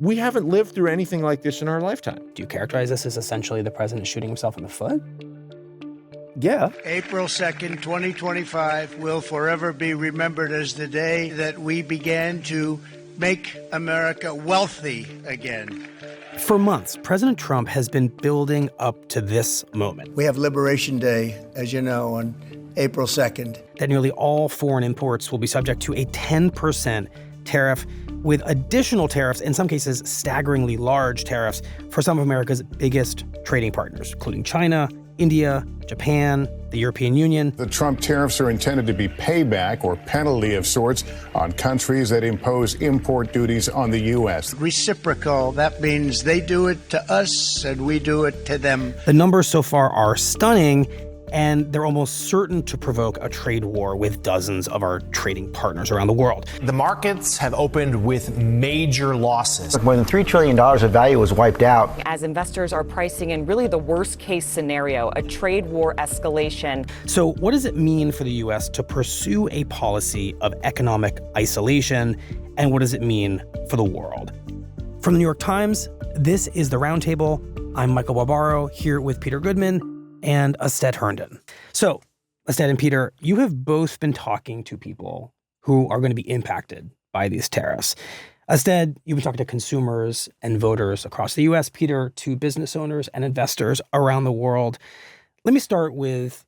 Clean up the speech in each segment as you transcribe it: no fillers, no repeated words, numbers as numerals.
we haven't lived through anything like this in our lifetime. Do you characterize this as essentially the president shooting himself in the foot? Yeah. April 2nd, 2025 will forever be remembered as the day that we began to make America wealthy again. For months, President Trump has been building up to this moment. We have Liberation Day, as you know, on April 2nd. That nearly all foreign imports will be subject to a 10% tariff, with additional tariffs, in some cases staggeringly large tariffs, for some of America's biggest trading partners, including China, India, Japan, the European Union. The Trump tariffs are intended to be payback or penalty of sorts on countries that impose import duties on the U.S. Reciprocal, that means they do it to us and we do it to them. The numbers so far are stunning, and they're almost certain to provoke a trade war with dozens of our trading partners around the world. The markets have opened with major losses. More than $3 trillion of value was wiped out. As investors are pricing in really the worst case scenario, a trade war escalation. So what does it mean for the U.S. to pursue a policy of economic isolation, and what does it mean for the world? From the New York Times, this is The Roundtable. I'm Michael Barbaro, here with Peter Goodman and Astead Herndon. So, Astead and Peter, you have both been talking to people who are going to be impacted by these tariffs. Astead, you've been talking to consumers and voters across the U.S., Peter, to business owners and investors around the world. Let me start with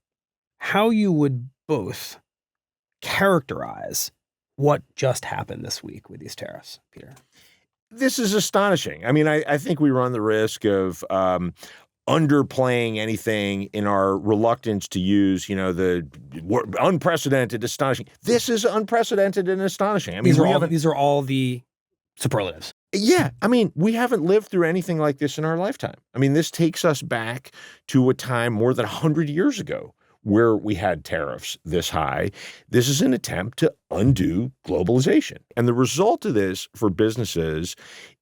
how you would both characterize what just happened this week with these tariffs, Peter. This is astonishing. I mean, I think we run the risk of underplaying anything in our reluctance to use, the word unprecedented, astonishing. This is unprecedented and astonishing. I mean, these are all the superlatives. Yeah. I mean, we haven't lived through anything like this in our lifetime. I mean, this takes us back to a time more than 100 years ago where we had tariffs this high. This is an attempt to undo globalization. And the result of this for businesses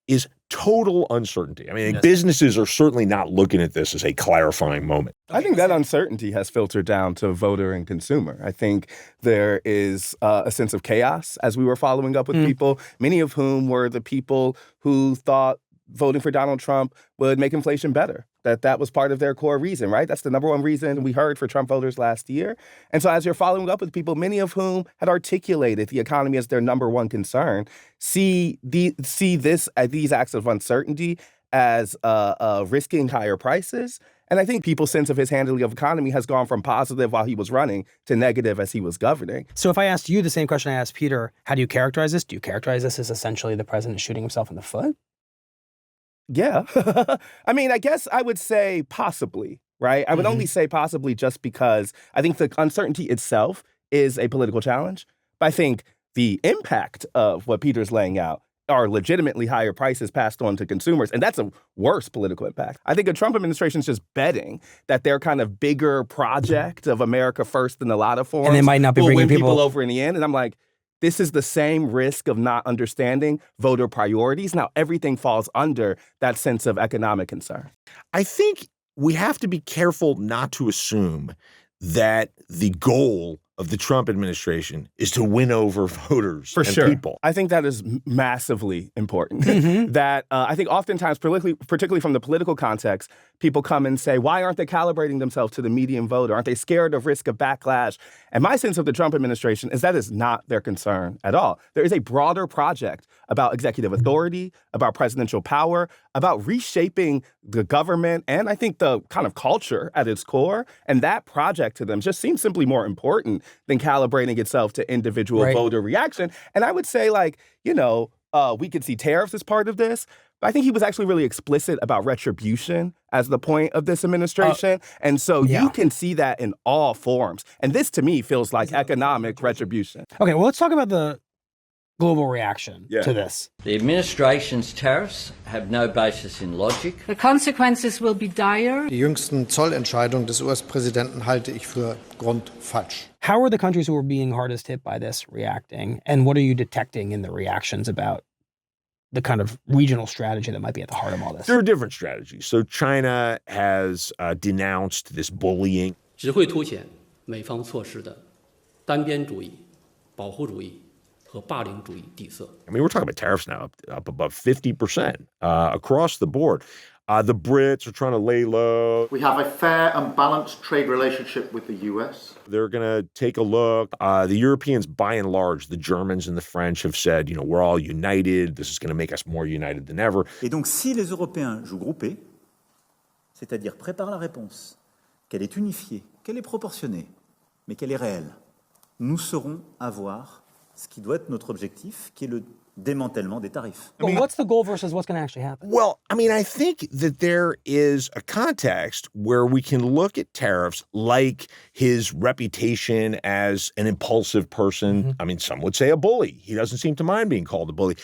is total uncertainty. I mean, businesses are certainly not looking at this as a clarifying moment. I think that uncertainty has filtered down to voter and consumer. I think there is a sense of chaos as we were following up with people, many of whom were the people who thought voting for Donald Trump would make inflation better, that was part of their core reason, right? That's the number one reason we heard for Trump voters last year. And so as you're following up with people, many of whom had articulated the economy as their number one concern, see these acts of uncertainty as risking higher prices. And I think people's sense of his handling of economy has gone from positive while he was running to negative as he was governing. So if I asked you the same question I asked Peter, how do you characterize this? Do you characterize this as essentially the president shooting himself in the foot? Yeah. I mean, I guess I would say possibly, right? I would only say possibly just because I think the uncertainty itself is a political challenge. But I think the impact of what Peter's laying out are legitimately higher prices passed on to consumers. And that's a worse political impact. I think the Trump administration is just betting that their kind of bigger project of America first in a lot of forms and they might not be will bringing win people over in the end. And I'm like, this is the same risk of not understanding voter priorities. Now, everything falls under that sense of economic concern. I think we have to be careful not to assume that the goal of the Trump administration is to win over voters For and sure. people. I think that is massively important. That I think oftentimes, particularly from the political context, people come and say, why aren't they calibrating themselves to the median voter? Aren't they scared of risk of backlash? And my sense of the Trump administration is that is not their concern at all. There is a broader project about executive authority, about presidential power, about reshaping the government, and I think the kind of culture at its core. And that project to them just seems simply more important than calibrating itself to individual voter reaction. And I would say, we could see tariffs as part of this. But I think he was actually really explicit about retribution as the point of this administration. And so you can see that in all forms. And this, to me, feels like economic retribution. Okay, well, let's talk about the global reaction to this. The administration's tariffs have no basis in logic. The consequences will be dire. Die jüngsten Zollentscheidungen des US-Präsidenten halte ich für grundfalsch. How are the countries who are being hardest hit by this reacting? And what are you detecting in the reactions about the kind of regional strategy that might be at the heart of all this? There are different strategies. So China has denounced this bullying. 只会凸显美方措施的单边主义、保护主义和霸凌主义底色。 I mean, we're talking about tariffs now up above 50% across the board. The Brits are trying to lay low. We have a fair and balanced trade relationship with the US. They're going to take a look. The Europeans, by and large, the Germans and the French have said, you know, we're all united. This is going to make us more united than ever. Et donc, si les Européens jouent groupés, c'est-à-dire préparent la réponse, qu'elle est unifiée, qu'elle est proportionnée, mais qu'elle est réelle, nous saurons avoir ce qui doit être notre objectif, qui est le démantèlement des tarifs. But what's the goal versus what's going to actually happen? Well, I mean, I think that there is a context where we can look at tariffs like his reputation as an impulsive person. Mm-hmm. I mean, some would say a bully. He doesn't seem to mind being called a bully.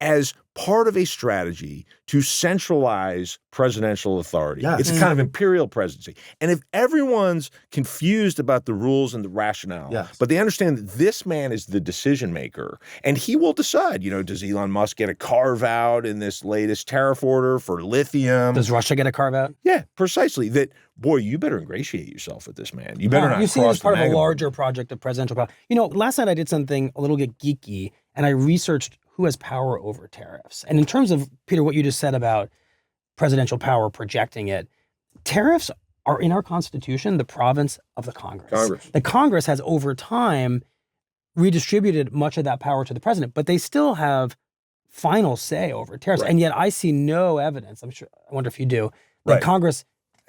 As part of a strategy to centralize presidential authority. Yes. It's a kind of imperial presidency. And if everyone's confused about the rules and the rationale, yes, but they understand that this man is the decision maker and he will decide, you know, does Elon Musk get a carve out in this latest tariff order for lithium? Does Russia get a carve out? Yeah, precisely. That, boy, you better ingratiate yourself with this man. You better not. You see this as part of a larger project of presidential power. You know, last night I did something a little bit geeky and I researched who has power over tariffs. And in terms of, Peter, what you just said about presidential power projecting it, tariffs are in our Constitution the province of the Congress. The Congress has over time redistributed much of that power to the president, but they still have final say over tariffs. Right. And yet I see no evidence, I wonder if you do, that Congress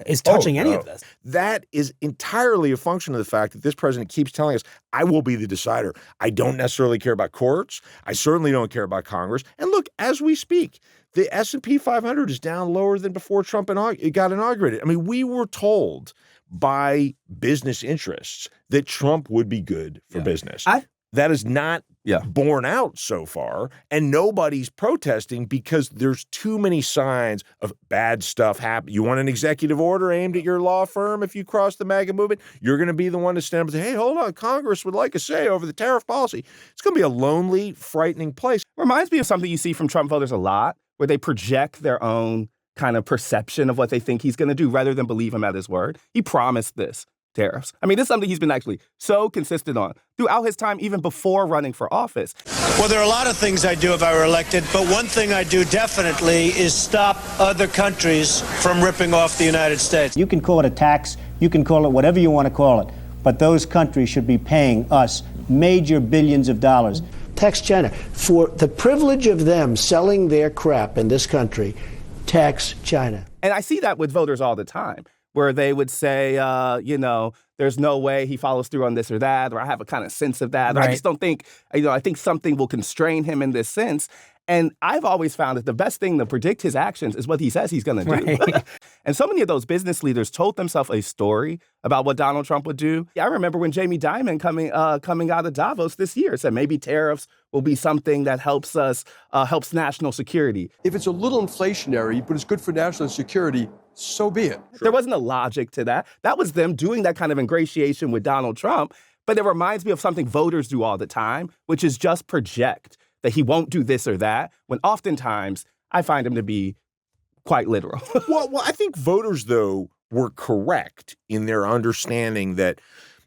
is touching any of this. That is entirely a function of the fact that this president keeps telling us, I will be the decider. I don't necessarily care about courts. I certainly don't care about Congress. And look, as we speak, the S&P 500 is down lower than before Trump got inaugurated. I mean, we were told by business interests that Trump would be good for business. That is not borne out so far, and nobody's protesting because there's too many signs of bad stuff happening. You want an executive order aimed at your law firm if you cross the MAGA movement? You're going to be the one to stand up and say, hey, hold on, Congress would like a say over the tariff policy. It's going to be a lonely, frightening place. Reminds me of something you see from Trump voters a lot, where they project their own kind of perception of what they think he's going to do rather than believe him at his word. He promised this. Tariffs. I mean, this is something he's been actually so consistent on throughout his time, even before running for office. Well, there are a lot of things I'd do if I were elected, but one thing I'd do definitely is stop other countries from ripping off the United States. You can call it a tax, you can call it whatever you want to call it, but those countries should be paying us major billions of dollars. Tax China. For the privilege of them selling their crap in this country, tax China. And I see that with voters all the time, where they would say, you know, there's no way he follows through on this or that, or I have a kind of sense of that. Right. I just don't think, you know, I think something will constrain him in this sense. And I've always found that the best thing to predict his actions is what he says he's going to do. Right. And so many of those business leaders told themselves a story about what Donald Trump would do. I remember when Jamie Dimon coming out of Davos this year said maybe tariffs will be something that helps us, helps national security. If it's a little inflationary, but it's good for national security, so be it. There wasn't a logic to that. That was them doing that kind of ingratiation with Donald Trump. But it reminds me of something voters do all the time, which is just project that he won't do this or that, when oftentimes I find him to be quite literal. well, I think voters, though, were correct in their understanding that,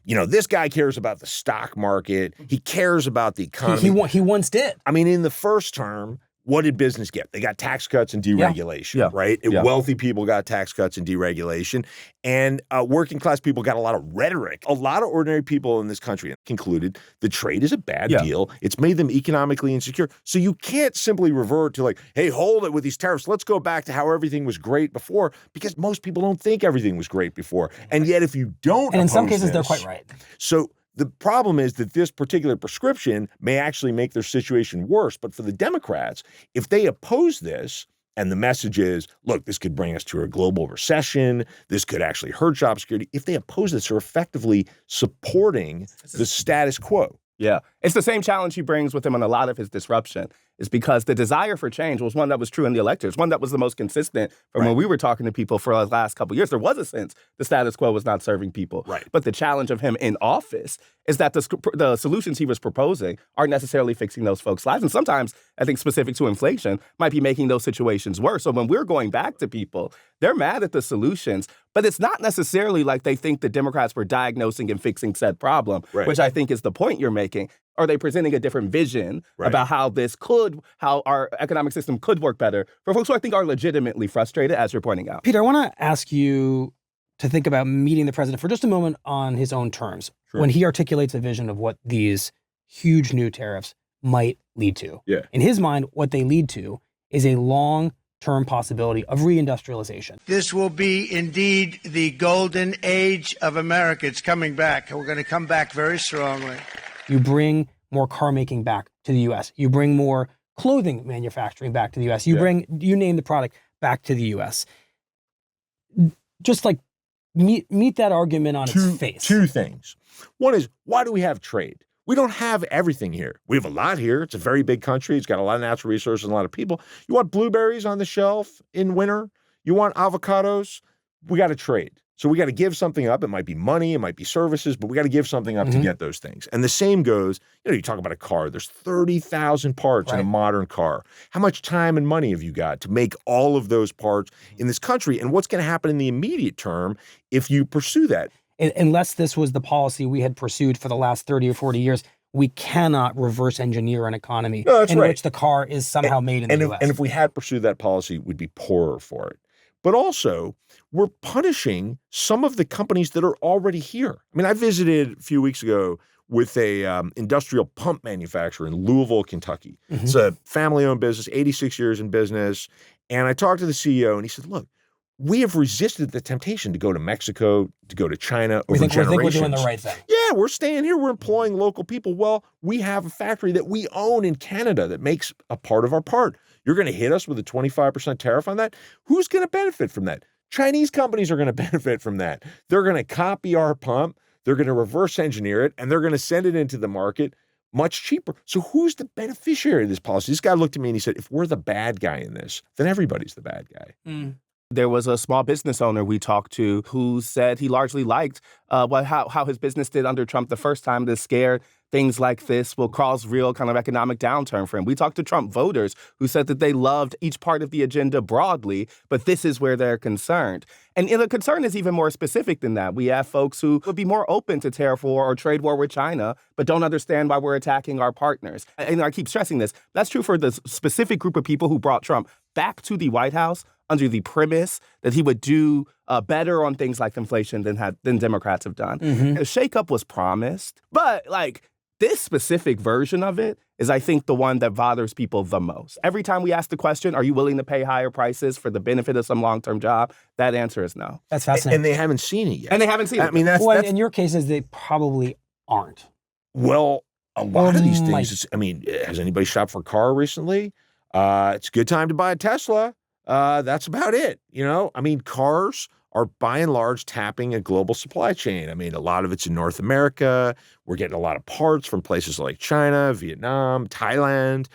you know, this guy cares about the stock market. He cares about the economy. He once did. I mean, in the first term, what did business get? They got tax cuts and deregulation, right? Wealthy people got tax cuts and deregulation. And working class people got a lot of rhetoric. A lot of ordinary people in this country concluded the trade is a bad deal. It's made them economically insecure. So you can't simply revert to like, hey, hold it with these tariffs. Let's go back to how everything was great before, because most people don't think everything was great before. And yet if you don't And in some cases, they're quite right. So the problem is that this particular prescription may actually make their situation worse. But for the Democrats, if they oppose this, and the message is, look, this could bring us to a global recession, this could actually hurt job security, if they oppose this, they're effectively supporting the status quo. Yeah. It's the same challenge he brings with him on a lot of his disruption, is because the desire for change was one that was true in the electors, one that was the most consistent from when we were talking to people for the last couple of years. There was a sense the status quo was not serving people. Right. But the challenge of him in office is that the solutions he was proposing aren't necessarily fixing those folks' lives. And sometimes, I think specific to inflation, might be making those situations worse. So when we're going back to people, they're mad at the solutions, but it's not necessarily like they think the Democrats were diagnosing and fixing said problem, which I think is the point you're making. Are they presenting a different vision about how our economic system could work better for folks who I think are legitimately frustrated, as you're pointing out? Peter, I want to ask you to think about meeting the president for just a moment on his own terms when he articulates a vision of what these huge new tariffs might lead to. Yeah. In his mind, what they lead to is a long-term possibility of reindustrialization. This will be indeed the golden age of America. It's coming back. We're going to come back very strongly. You bring more car making back to the U.S. You bring more clothing manufacturing back to the U.S. You name the product back to the U.S. Just like meet that argument on its face. Two things. One is, why do we have trade? We don't have everything here. We have a lot here. It's a very big country. It's got a lot of natural resources and a lot of people. You want blueberries on the shelf in winter? You want avocados? We got to trade. So we got to give something up. It might be money, it might be services, but we got to give something up to get those things. And the same goes, you talk about a car. There's 30,000 parts in a modern car. How much time and money have you got to make all of those parts in this country? And what's going to happen in the immediate term if you pursue that? Unless this was the policy we had pursued for the last 30 or 40 years, we cannot reverse engineer an economy in which the car is somehow made in the U.S. And if we had pursued that policy, we'd be poorer for it. But also, we're punishing some of the companies that are already here. I mean, I visited a few weeks ago with a industrial pump manufacturer in Louisville, Kentucky. It's a family-owned business, 86 years in business. And I talked to the CEO, and he said, look, we have resisted the temptation to go to Mexico, to go to China over generations. We think we're doing the right thing. Yeah, we're staying here. We're employing local people. Well, we have a factory that we own in Canada that makes a part of our part. You're going to hit us with a 25% tariff on that? Who's going to benefit from that? Chinese companies are going to benefit from that. They're going to copy our pump. They're going to reverse engineer it, and they're going to send it into the market much cheaper. So who's the beneficiary of this policy? This guy looked at me and he said, if we're the bad guy in this, then everybody's the bad guy. There was a small business owner we talked to who said he largely liked how his business did under Trump the first time. This scared things like this will cause real kind of economic downturn for him. We talked to Trump voters who said that they loved each part of the agenda broadly, but this is where they're concerned. And the concern is even more specific than that. We have folks who would be more open to tariff war or trade war with China, but don't understand why we're attacking our partners. And I keep stressing this. That's true for the specific group of people who brought Trump back to the White House under the premise that he would do better on things like inflation than Democrats have done. A shakeup was promised, but this specific version of it is, I think, the one that bothers people the most. Every time we ask the question, are you willing to pay higher prices for the benefit of some long-term job? That answer is no. That's fascinating. And they haven't seen it yet. And they haven't seen it. I mean, that's in your cases, they probably aren't. Well, a lot of these things, has anybody shopped for a car recently? It's a good time to buy a Tesla. That's about it. Cars are by and large tapping a global supply chain. A lot of it's in North America. We're getting a lot of parts from places like China, Vietnam, Thailand.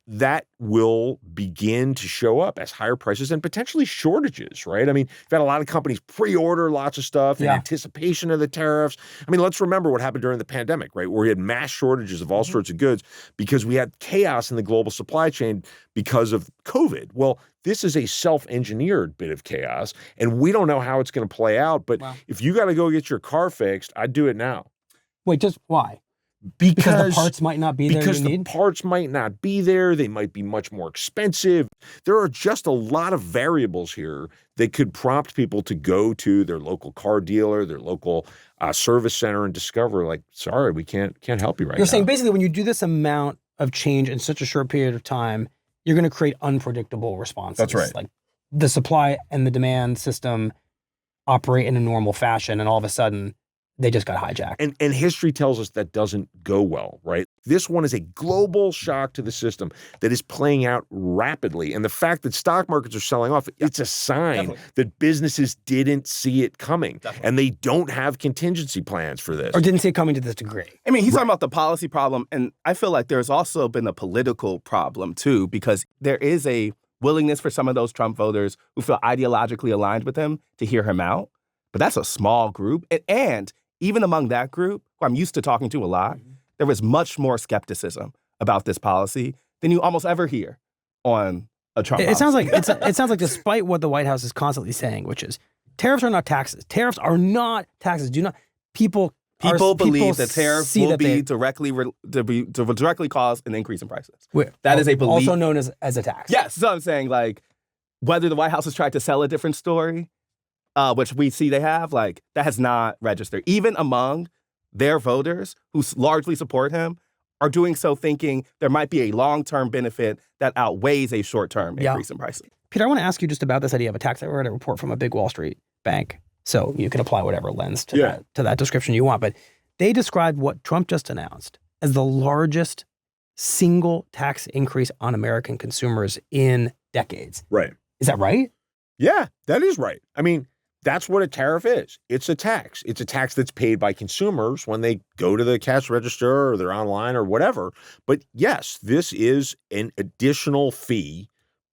That will begin to show up as higher prices and potentially shortages, right? You've had a lot of companies pre-order lots of stuff in anticipation of the tariffs. Let's remember what happened during the pandemic, right? Where we had mass shortages of all sorts of goods because we had chaos in the global supply chain because of COVID. Well, this is a self-engineered bit of chaos, and we don't know how it's going to play out. But if you got to go get your car fixed, I'd do it now. Wait, just why? Because the parts might not be there. Because the parts might not be there. They might be much more expensive. There are just a lot of variables here that could prompt people to go to their local car dealer, their local service center, and discover, sorry, we can't help you right now. You're saying basically when you do this amount of change in such a short period of time, you're going to create unpredictable responses. That's right. Like the supply and the demand system operate in a normal fashion, and all of a sudden, they just got hijacked. And history tells us that doesn't go well, right? This one is a global shock to the system that is playing out rapidly. And the fact that stock markets are selling off, it's a sign that businesses didn't see it coming. And they don't have contingency plans for this. Or didn't see it coming to this degree. He's talking about the policy problem. And I feel like there's also been a political problem, too, because there is a willingness for some of those Trump voters who feel ideologically aligned with him to hear him out. But that's a small group. And even among that group, who I'm used to talking to a lot, there was much more skepticism about this policy than you almost ever hear on a Trump policy. It sounds like despite what the White House is constantly saying, which is tariffs are not taxes. Tariffs are not taxes. People People believe that tariffs see will that be they- directly cause an increase in prices. Wait, That is a belief. also known as a tax. Yes, so I'm saying, like, whether the White House has tried to sell a different story, which we see they have, like, that has not registered. Even among their voters who largely support him are doing so thinking there might be a long-term benefit that outweighs a short-term increase in prices. Peter, I want to ask you just about this idea of a tax. I read a report from a big Wall Street bank, so you can apply whatever lens to that description you want. But they described what Trump just announced as the largest single tax increase on American consumers in decades. Right. Is that right? Yeah, that is right. I mean, that's what a tariff is. It's a tax. It's a tax that's paid by consumers when they go to the cash register or they're online or whatever. But yes, this is an additional fee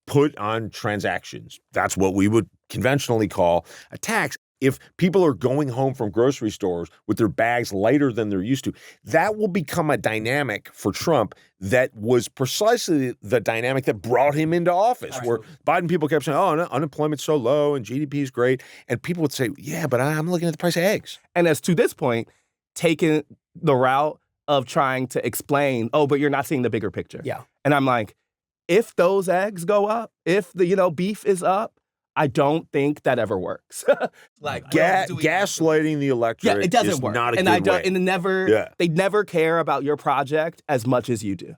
put on transactions. That's what we would conventionally call a tax. If people are going home from grocery stores with their bags lighter than they're used to, that will become a dynamic for Trump that was precisely the dynamic that brought him into office, where Biden people kept saying, oh, no, unemployment's so low and GDP is great. And people would say, yeah, but I'm looking at the price of eggs. And as to this point, taking the route of trying to explain, oh, but you're not seeing the bigger picture. Yeah. And I'm like, if those eggs go up, if the beef is up, I don't think that ever works. Like gaslighting the electorate it doesn't is work. not a And good way. And they never care about your project as much as you do.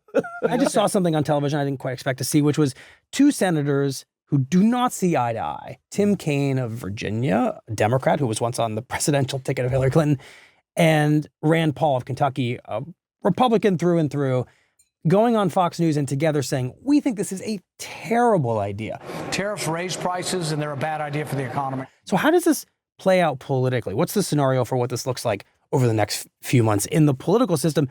I just saw something on television I didn't quite expect to see, which was two senators who do not see eye to eye. Tim Kaine of Virginia, a Democrat who was once on the presidential ticket of Hillary Clinton, and Rand Paul of Kentucky, a Republican through and through, going on Fox News and together saying, we think this is a terrible idea. Tariffs raise prices and they're a bad idea for the economy. So how does this play out politically? What's the scenario for what this looks like over the next few months in the political system?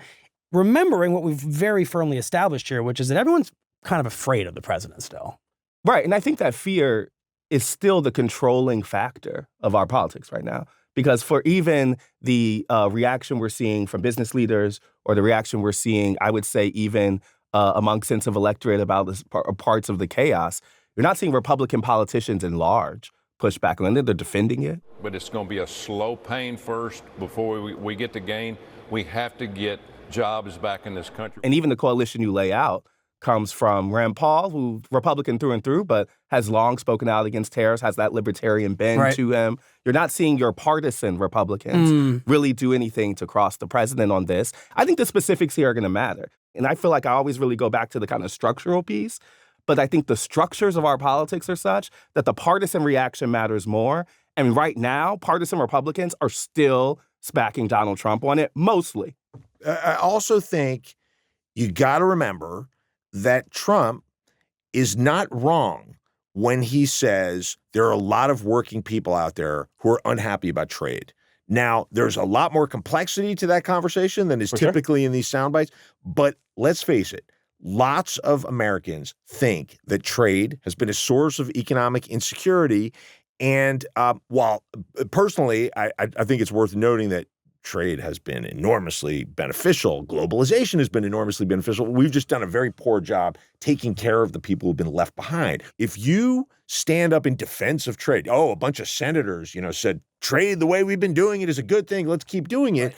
Remembering what we've very firmly established here, which is that everyone's kind of afraid of the president still. Right. And I think that fear is still the controlling factor of our politics right now. Because for even the reaction we're seeing from business leaders or the reaction we're seeing, I would say even among sense of electorate about this parts of the chaos, you're not seeing Republican politicians in large push back on it. They're defending it. But it's going to be a slow pain first before we get to gain. We have to get jobs back in this country. And even the coalition you lay out comes from Rand Paul, who's Republican through and through, but has long spoken out against tariffs, has that libertarian bend to him. You're not seeing your partisan Republicans really do anything to cross the president on this. I think the specifics here are going to matter. And I feel like I always really go back to the kind of structural piece. But I think the structures of our politics are such that the partisan reaction matters more. And right now, partisan Republicans are still backing Donald Trump on it, mostly. I also think you got to remember that Trump is not wrong when he says there are a lot of working people out there who are unhappy about trade. Now, there's a lot more complexity to that conversation than is typically in these sound bites, but let's face it, lots of Americans think that trade has been a source of economic insecurity. And while personally, I think it's worth noting that trade has been enormously beneficial. Globalization has been enormously beneficial. We've just done a very poor job taking care of the people who've been left behind. If you stand up in defense of trade, a bunch of senators, said trade the way we've been doing it is a good thing, let's keep doing it.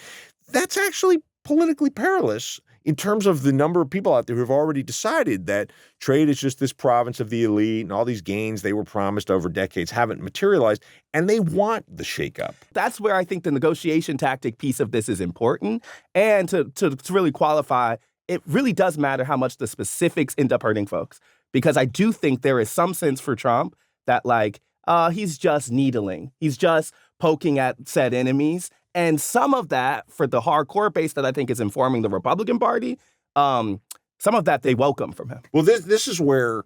That's actually politically perilous in terms of the number of people out there who have already decided that trade is just this province of the elite and all these gains they were promised over decades haven't materialized, and they want the shakeup. That's where I think the negotiation tactic piece of this is important. And to really qualify, it really does matter how much the specifics end up hurting folks. Because I do think there is some sense for Trump that, he's just needling. He's just poking at said enemies. And some of that, for the hardcore base that I think is informing the Republican Party, some of that they welcome from him. Well, this is where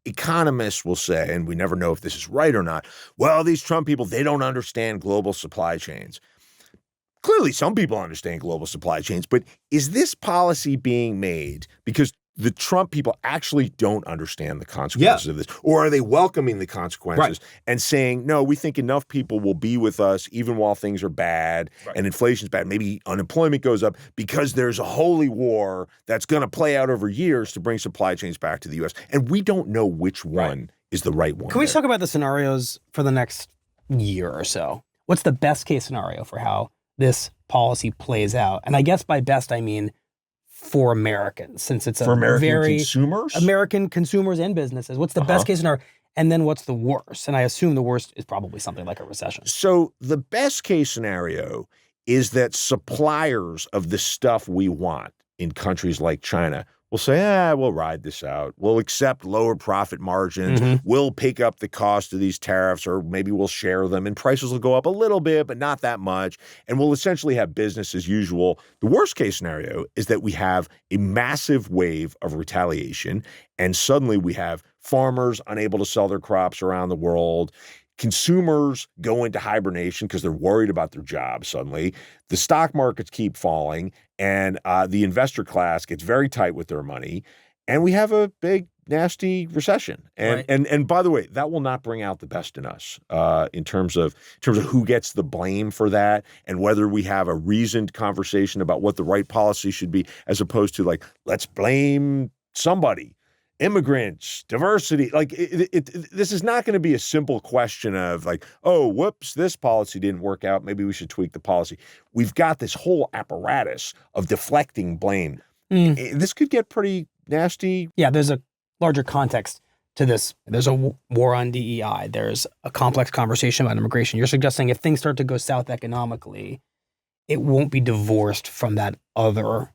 economists will say, and we never know if this is right or not, well, these Trump people, they don't understand global supply chains. Clearly, some people understand global supply chains, but is this policy being made because the Trump people actually don't understand the consequences of this? Or are they welcoming the consequences and saying, no, we think enough people will be with us even while things are bad and inflation's bad. Maybe unemployment goes up because there's a holy war that's going to play out over years to bring supply chains back to the U.S. And we don't know which one is the right one. Can we talk about the scenarios for the next year or so? What's the best case scenario for how this policy plays out. And I guess by best, I mean for Americans, since it's for American consumers? American consumers and businesses. What's the best case scenario? And then what's the worst? And I assume the worst is probably something like a recession. So the best case scenario is that suppliers of the stuff we want in countries like China will say, we'll ride this out. We'll accept lower profit margins. We'll pick up the cost of these tariffs, or maybe we'll share them, and prices will go up a little bit, but not that much. And we'll essentially have business as usual. The worst case scenario is that we have a massive wave of retaliation, and suddenly we have farmers unable to sell their crops around the world. Consumers go into hibernation because they're worried about their jobs suddenly. The stock markets keep falling, and the investor class gets very tight with their money, and we have a big, nasty recession. And and by the way, that will not bring out the best in us in terms of who gets the blame for that, and whether we have a reasoned conversation about what the right policy should be, as opposed to like, let's blame somebody. Immigrants, diversity, like this is not going to be a simple question of like, oh, whoops, this policy didn't work out. Maybe we should tweak the policy. We've got this whole apparatus of deflecting blame. This could get pretty nasty. Yeah, there's a larger context to this. There's a war on DEI. There's a complex conversation about immigration. You're suggesting if things start to go south economically, it won't be divorced from that other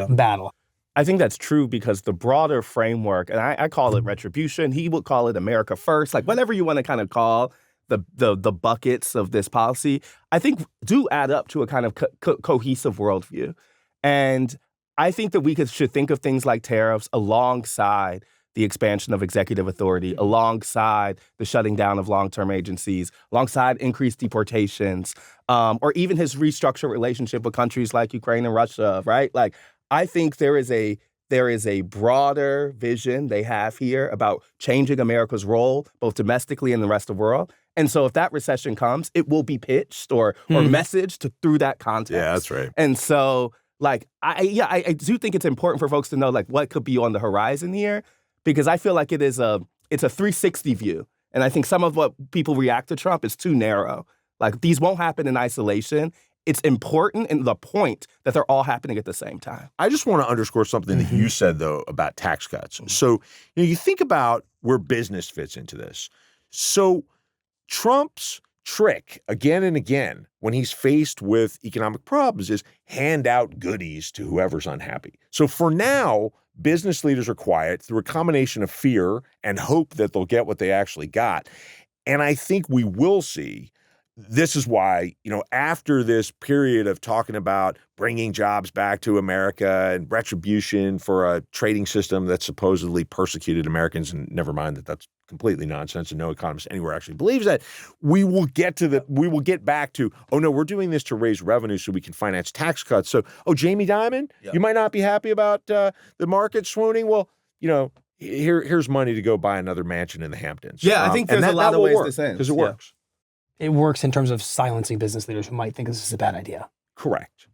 battle. I think that's true because the broader framework, and I call it retribution, he would call it America first, like whatever you want to kind of call the buckets of this policy, I think do add up to a kind of cohesive worldview. And I think that we should think of things like tariffs alongside the expansion of executive authority, alongside the shutting down of long-term agencies, alongside increased deportations, or even his restructured relationship with countries like Ukraine and Russia, right? Like, I think there is a broader vision they have here about changing America's role, both domestically and the rest of the world. And so if that recession comes, it will be pitched or messaged through that context. Yeah, that's right. And so, like, I do think it's important for folks to know, like, what could be on the horizon here, because I feel like it's a 360 view. And I think some of what people react to Trump is too narrow. Like, these won't happen in isolation. It's important in the point that they're all happening at the same time. I just want to underscore something that you said, though, about tax cuts. So, you think about where business fits into this. So Trump's trick again and again when he's faced with economic problems is hand out goodies to whoever's unhappy. So for now, business leaders are quiet through a combination of fear and hope that they'll get what they actually got. And I think we will see. This is why, after this period of talking about bringing jobs back to America and retribution for a trading system that supposedly persecuted Americans, and never mind that that's completely nonsense and no economist anywhere actually believes that, we will get back to, oh no, we're doing this to raise revenue so we can finance tax cuts. So, Jamie Dimon, you might not be happy about the market swooning. Well, here's money to go buy another mansion in the Hamptons. Yeah, I think there's a lot of ways this ends. Because it works. It works in terms of silencing business leaders who might think this is a bad idea. Correct.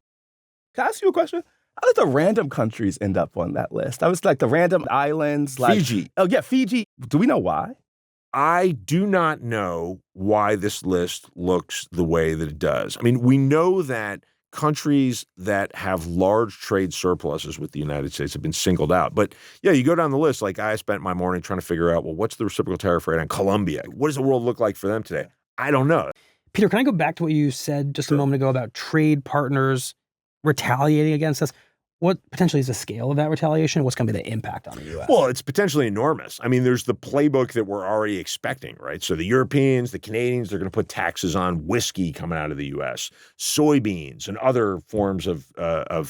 Can I ask you a question? How did the random countries end up on that list? I was like the random islands. Like Fiji. Oh, yeah, Fiji. Do we know why? I do not know why this list looks the way that it does. I mean, we know that countries that have large trade surpluses with the United States have been singled out. But yeah, you go down the list, like I spent my morning trying to figure out, well, what's the reciprocal tariff rate on Colombia? What does the world look like for them today? I don't know. Peter, can I go back to what you said just a moment ago about trade partners retaliating against us? What potentially is the scale of that retaliation? What's going to be the impact on the U.S.? Well, it's potentially enormous. I mean, there's the playbook that we're already expecting, right? So the Europeans, the Canadians, they're going to put taxes on whiskey coming out of the U.S., soybeans, and other forms of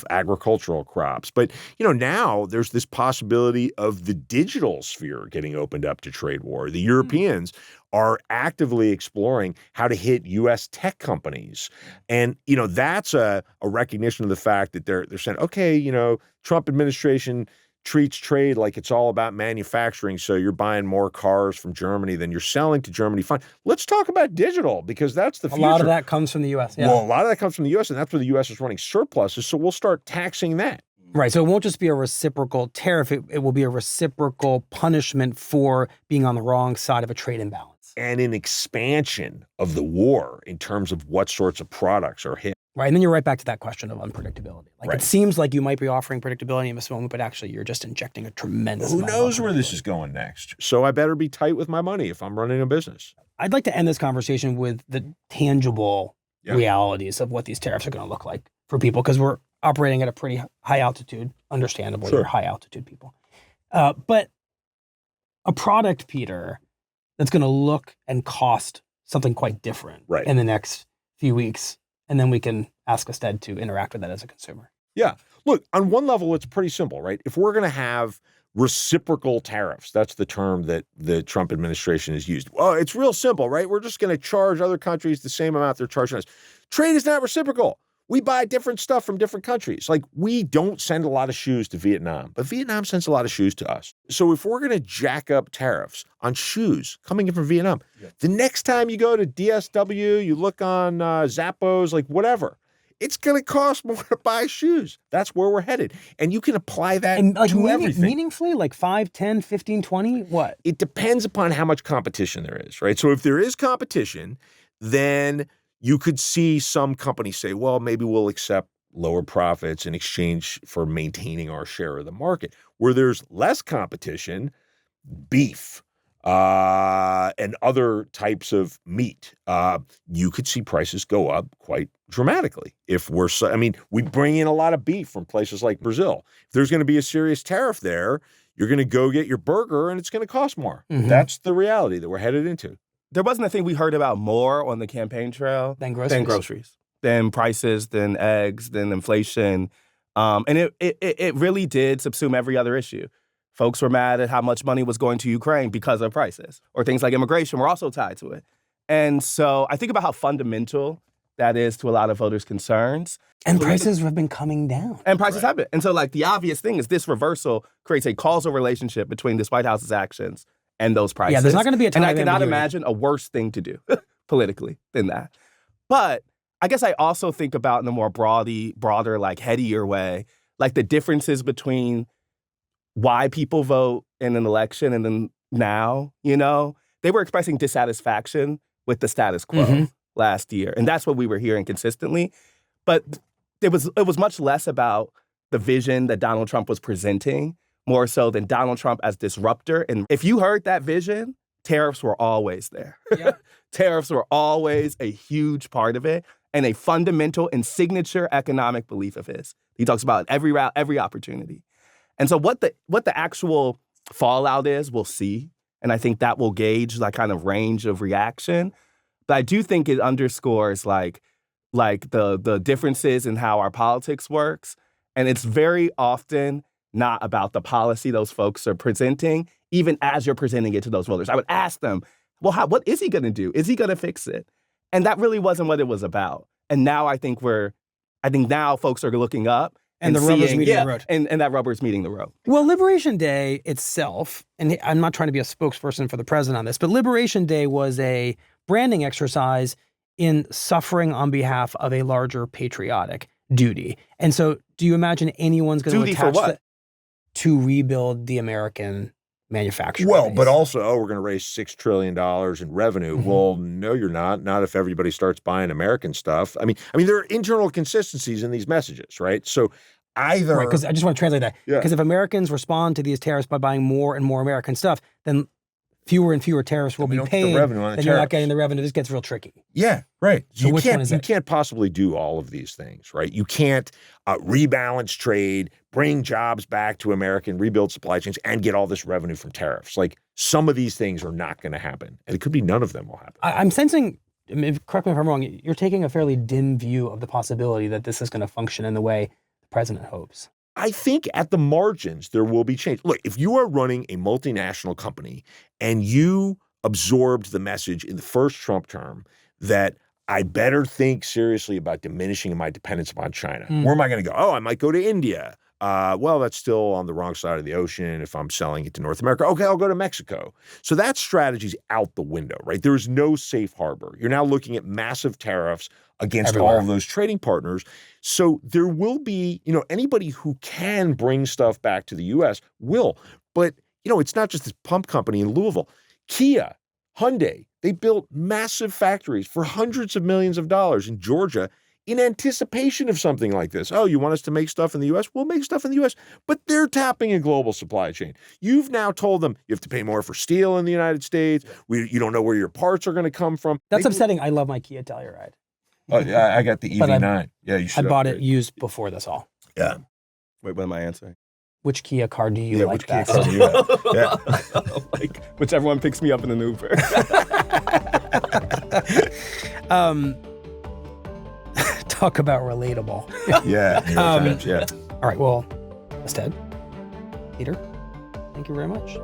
agricultural crops. But, now there's this possibility of the digital sphere getting opened up to trade war. The Europeans are actively exploring how to hit U.S. tech companies. And, that's a recognition of the fact that they're saying, okay, Trump administration treats trade like it's all about manufacturing. So you're buying more cars from Germany than you're selling to Germany. Fine. Let's talk about digital because that's the future. A lot of that comes from the U.S. Yeah. Well, a lot of that comes from the U.S. and that's where the U.S. is running surpluses. So we'll start taxing that. Right. So it won't just be a reciprocal tariff. It will be a reciprocal punishment for being on the wrong side of a trade imbalance. And an expansion of the war in terms of what sorts of products are hit. Right, and then you're right back to that question of unpredictability. Like Right. it seems like you might be offering predictability in this moment, but actually you're just injecting a tremendous Who amount knows of where this is going next? So I better be tight with my money if I'm running a business. I'd like to end this conversation with the tangible Yeah. realities of what these tariffs are going to look like for people, because we're operating at a pretty high altitude, understandably, Sure. we're high altitude people. But a product, Peter, that's going to look and cost something quite different Right. in the next few weeks. And then we can ask Astead to interact with that as a consumer. Yeah. Look, on one level, it's pretty simple, right? If we're going to have reciprocal tariffs, that's the term that the Trump administration has used. Well, it's real simple, right? We're just going to charge other countries the same amount they're charging us. Trade is not reciprocal. We buy different stuff from different countries. Like, we don't send a lot of shoes to Vietnam, but Vietnam sends a lot of shoes to us. So if we're going to jack up tariffs on shoes coming in from Vietnam, the next time you go to DSW, you look on Zappos, like whatever, it's going to cost more to buy shoes. That's where we're headed. And you can apply that And like to everything. meaningfully, like 5, 10, 15, 20, what? It depends upon how much competition there is, right? So if there is competition, then you could see some companies say, well, maybe we'll accept lower profits in exchange for maintaining our share of the market. Where there's less competition, beef and other types of meat, you could see prices go up quite dramatically. If we bring in a lot of beef from places like Brazil. If there's going to be a serious tariff there, you're going to go get your burger and it's going to cost more. Mhm. That's the reality that we're headed into. There wasn't a thing we heard about more on the campaign trail Than groceries. than prices, than eggs, than inflation. And it really did subsume every other issue. Folks were mad at how much money was going to Ukraine because of prices, or things like immigration were also tied to it. And so I think about how fundamental that is to a lot of voters' concerns. And prices have been coming down. And prices have been. And so, like, the obvious thing is this reversal creates a causal relationship between this White House's actions and those prices. Yeah, there's not going to be a ton And I of cannot ambiguity. imagine a worse thing to do politically than that. But I guess I also think about in a more broader, like headier way, like the differences between why people vote in an election and then now, they were expressing dissatisfaction with the status quo last year. And that's what we were hearing consistently. But it was much less about the vision that Donald Trump was presenting, more so than Donald Trump as disruptor. And if you heard that vision, tariffs were always there. Yeah. Tariffs were always a huge part of it and a fundamental and signature economic belief of his. He talks about every route, every opportunity. And so what the actual fallout is, we'll see. And I think that will gauge that kind of range of reaction. But I do think it underscores like the differences in how our politics works. And it's very often not about the policy those folks are presenting, even as you're presenting it to those voters. I would ask them, well, what is he going to do? Is he going to fix it? And that really wasn't what it was about. And now I think now folks are looking up And the rubber's meeting the road. And that rubber's meeting the road. Well, Liberation Day itself, and I'm not trying to be a spokesperson for the president on this, but Liberation Day was a branding exercise in suffering on behalf of a larger patriotic duty. And so do you imagine anyone's going to Duty for attach what? that to rebuild the American manufacturing Well, base? but also, we're going to raise $6 trillion in revenue. Well, no, you're not. Not if everybody starts buying American stuff. I mean, there are internal consistencies in these messages, right? So either... Right, because I just want to translate that. Yeah. Because if Americans respond to these tariffs by buying more and more American stuff, then fewer and fewer tariffs will we be don't get the paid, revenue on the then you're not tariffs. getting the revenue. This gets real tricky. Yeah, right. So which one is you it? can't possibly do all of these things, right? You can't rebalance trade, bring jobs back to American, rebuild supply chains, and get all this revenue from tariffs. Like, some of these things are not going to happen. And it could be none of them will happen. I'm sensing, correct me if I'm wrong, you're taking a fairly dim view of the possibility that this is going to function in the way the president hopes. I think at the margins, there will be change. Look, if you are running a multinational company and you absorbed the message in the first Trump term that I better think seriously about diminishing my dependence upon China. Where am I going to go? Oh, I might go to India. Well, that's still on the wrong side of the ocean if I'm selling it to North America. Okay, I'll go to Mexico. So that strategy's out the window, right? There is no safe harbor. You're now looking at massive tariffs against all of those trading partners. So there will be, anybody who can bring stuff back to the U.S. will. But, it's not just this pump company in Louisville. Kia, Hyundai, they built massive factories for hundreds of millions of dollars in Georgia in anticipation of something like this. Oh, you want us to make stuff in the U.S.? We'll make stuff in the U.S., but they're tapping a global supply chain. You've now told them you have to pay more for steel in the United States. You don't know where your parts are going to come from. That's upsetting. I love my Kia Telluride. Oh, yeah, I got the EV9. Yeah, you should. I bought it used before this all. Yeah. Wait, what am I answering? Which Kia car do you like best? Which Kia car do you like? Yeah. Like, whichever one picks me up in an Uber. Talk about relatable. Yeah. All right, well, Astead, Peter, thank you very much.